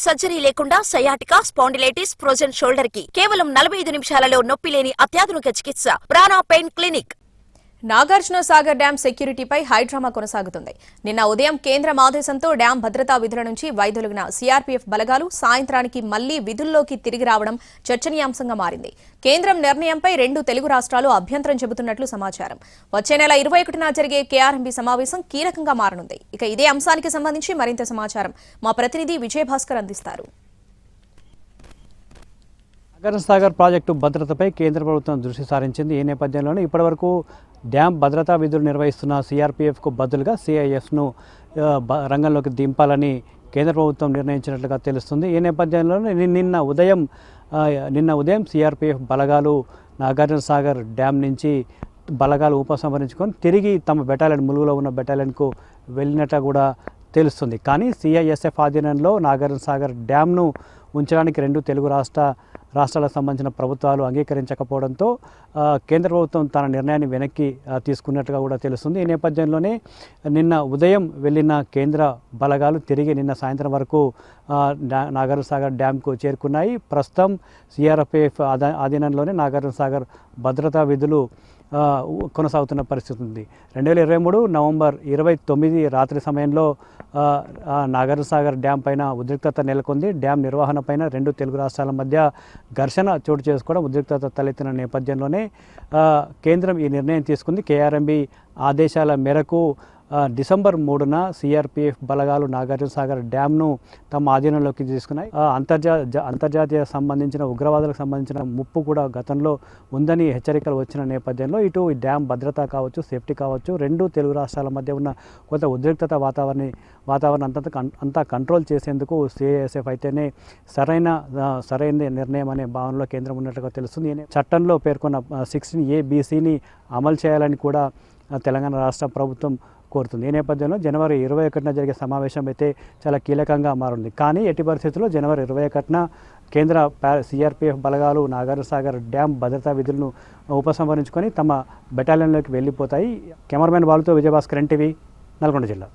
Surgery లేకుండా sciatica, spondylitis, frozen shoulder కి కేవలం 45 నిమిషాలలో నొప్పి లేని అత్యాధునిక చికిత్స ప్రాణ pain clinic. Nagarjuna Sagar dam సెక్యూరిటీపై హైడ్రామా కొనసాగుతుంది. నిన్న ఉదయం కేంద్రం ఆదేశంతో డ్యాం భద్రతా విధుల నుంచి వైదొలిగిన సీఆర్పీఎఫ్ బలగాలు సాయంత్రానికి మళ్లీ విధుల్లోకి తిరిగి రావడం చర్చనీయాంశంగా మారింది. కేంద్రం నిర్ణయంపై 2 తెలుగు రాష్ట్రాలు అభ్యంతరం చెబుతున్నట్లు సమాచారం. వచ్చే నెల 21న జరిగే కేఆర్ఎంబీ సమావేశం కీలకంగా మారనుంది. ఇక ఇదే అంశానికి సంబంధించి మరింత సమాచారం మా ప్రతినిధి విజయభాస్కర్ అందిస్తారు. నాగార్జున సాగర్ ప్రాజెక్టు భద్రతపై కేంద్ర ప్రభుత్వం దృష్టి సారించింది. ఈ నేపథ్యంలోనే ఇప్పటివరకు డ్యాం భద్రతా విధులు నిర్వహిస్తున్న సీఆర్పీఎఫ్కు బదులుగా సీఐఎఫ్ను రంగంలోకి దింపాలని కేంద్ర ప్రభుత్వం నిర్ణయించినట్లుగా తెలుస్తుంది. ఈ నేపథ్యంలోనే నిన్న ఉదయం సీఆర్పీఎఫ్ బలగాలు నాగార్జున సాగర్ డ్యాం నుంచి బలగాలు ఉపసంహరించుకొని తిరిగి తమ బెటాలియన్ ములుగులో ఉన్న బెటాలియన్కు వెళ్ళినట్టు కూడా తెలుస్తుంది. కానీ సీఐఎస్ఎఫ్ ఆధీనంలో నాగార్జున సాగర్ డ్యాంను ఉంచడానికి 2 తెలుగు రాష్ట్రాలకు సంబంధించిన ప్రభుత్వాలు అంగీకరించకపోవడంతో కేంద్ర ప్రభుత్వం తన నిర్ణయాన్ని వెనక్కి తీసుకున్నట్టుగా కూడా తెలుస్తుంది. ఈ నేపథ్యంలోనే నిన్న ఉదయం వెళ్ళిన కేంద్ర బలగాలు తిరిగి నిన్న సాయంత్రం వరకు నాగార్జున సాగర్ డ్యాంకు చేరుకున్నాయి. ప్రస్తుతం సీఆర్పీఎఫ్ ఆధీనంలోనే నాగార్జున సాగర్ భద్రతా విధులు కొనసాగుతున్న పరిస్థితి ఉంది. 2023 నవంబర్ 29 రాత్రి సమయంలో నాగార్జున సాగర్ డ్యాం పైన ఉద్రిక్తత నెలకొంది. డ్యాం నిర్వహణ పైన 2 తెలుగు రాష్ట్రాల మధ్య ఘర్షణ చోటు చేసుకోవడం, ఉద్రిక్తత తలెత్తిన నేపథ్యంలోనే కేంద్రం ఈ నిర్ణయం తీసుకుంది. కేఆర్ఎంబీ ఆదేశాల మేరకు డిసెంబర్ 3న సీఆర్పీఎఫ్ బలగాలు నాగార్జున సాగర్ డ్యాంను తమ ఆధీనంలోకి తీసుకున్నాయి. అంతర్జాతీయ సంబంధించిన ఉగ్రవాదులకు సంబంధించిన ముప్పు కూడా గతంలో ఉందని హెచ్చరికలు వచ్చిన నేపథ్యంలో ఇటు డ్యాం భద్రత కావచ్చు, సేఫ్టీ కావచ్చు, 2 తెలుగు రాష్ట్రాల మధ్య ఉన్న కొంత ఉద్రిక్తత వాతావరణం అంతా కంట్రోల్ చేసేందుకు సీఐఎస్ఎఫ్ అయితేనే సరైన నిర్ణయం అనే భావనలో కేంద్రం ఉన్నట్లుగా తెలుస్తుంది. చట్టంలో పేర్కొన్న 16A-BCని అమలు చేయాలని కూడా తెలంగాణ రాష్ట్ర ప్రభుత్వం కోరుతుంది. ఈ నేపథ్యంలో జనవరి 21న జరిగే సమావేశం అయితే చాలా కీలకంగా మారింది. కానీ ఎట్టి పరిస్థితుల్లో జనవరి 21న కేంద్ర సీఆర్పీఎఫ్ బలగాలు నాగార్జున సాగర్ డ్యాం భద్రతా విధులను ఉపసంహరించుకొని తమ బెటాలియన్లోకి వెళ్ళిపోతాయి. కెమెరామెన్ బాలుతో విజయభాస్కర్, NTV, నల్గొండ జిల్లా.